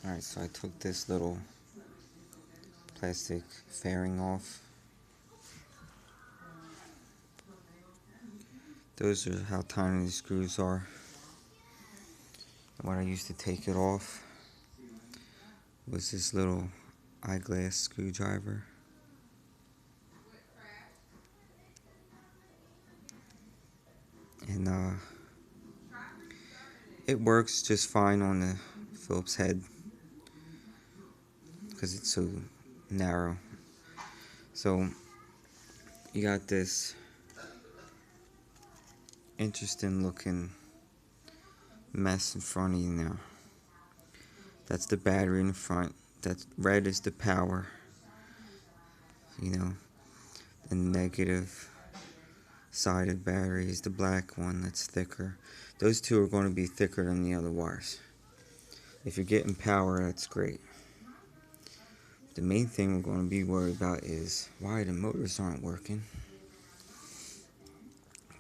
Alright, so I took this little plastic fairing off. Those are how tiny the screws are. And what I used to take it off was this little eyeglass screwdriver. And it works just fine on the Phillips head because it's so narrow. So you got this interesting looking mess in front of you now. That's the battery in the front. That red is the power. The negative sided battery is the black one that's thicker. Those two are going to be thicker than the other wires. If you're getting power, that's great. The main thing we're going to be worried about is why the motors aren't working.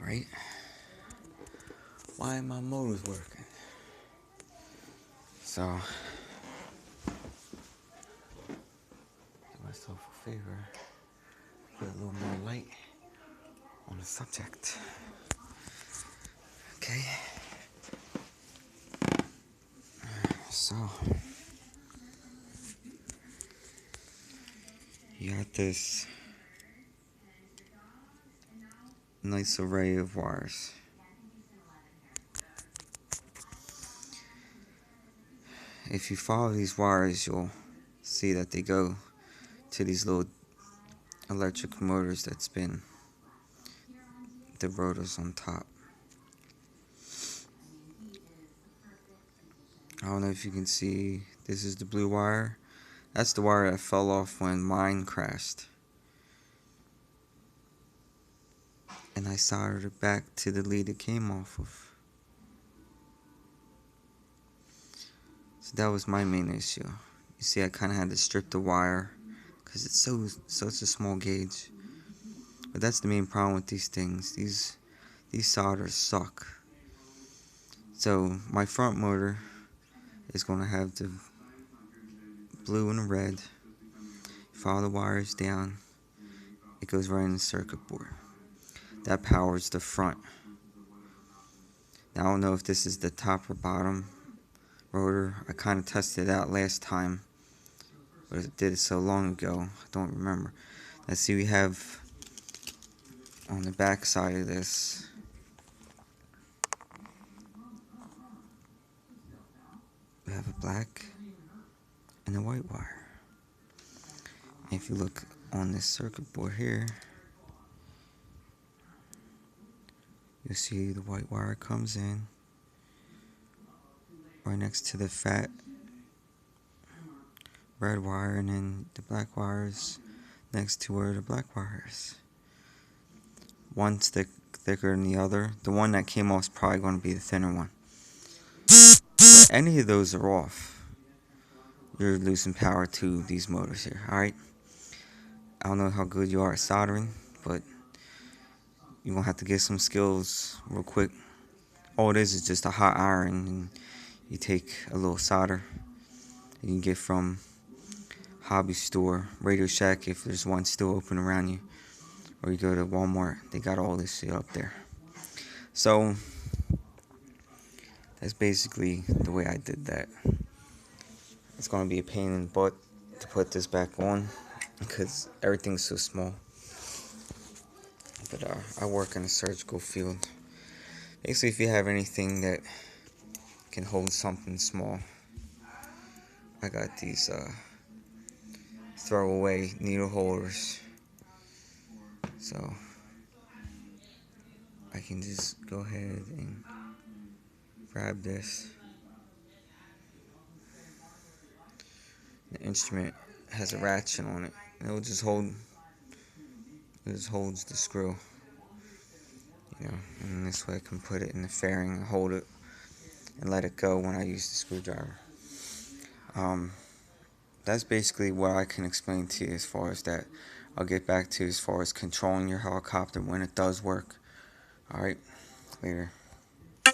Right? Why are my motors working? So, do myself a favor, get a little more light on the subject. Okay? So, you got this nice array of wires. If you follow these wires, you'll see that they go to these little electric motors that spin the rotors on top. I don't know if you can see, this is the blue wire. That's the wire that fell off when mine crashed. And I soldered it back to the lead it came off of. So that was my main issue. You see, I kind of had to strip the wire because it's such a small gauge. But that's the main problem with these things. These solders suck. So my front motor is going to have the blue and the red. Follow the wires down. It goes right in the circuit board. That powers the front. Now I don't know if this is the top or bottom rotor. I kind of tested it out last time, but I did it so long ago, I don't remember. Let's see, we have on the back side of this, we have a black and a white wire. And if you look on this circuit board here, you'll see the white wire comes in right next to the fat red wire, and then the black wires next to where the black wire is. One's thicker than the other. The one that came off is probably going to be the thinner one. If any of those are off, you're losing power to these motors here. Alright? I don't know how good you are at soldering, but you're going to have to get some skills real quick. All it is just a hot iron, and you take a little solder you can get from hobby store, Radio Shack if there's one still open around you, or you go to Walmart, they got all this shit up there. So that's basically the way I did that. It's going to be a pain in the butt to put this back on because everything's so small. But I work in a surgical field. Basically, if you have anything that can hold something small, I got these throwaway needle holders. So I can just go ahead and grab this. The instrument has a ratchet on it. And it just holds the screw. And this way I can put it in the fairing and hold it and let it go when I use the screwdriver. That's basically what I can explain to you as far as that. I'll get back to as far as controlling your helicopter when it does work. Alright, later.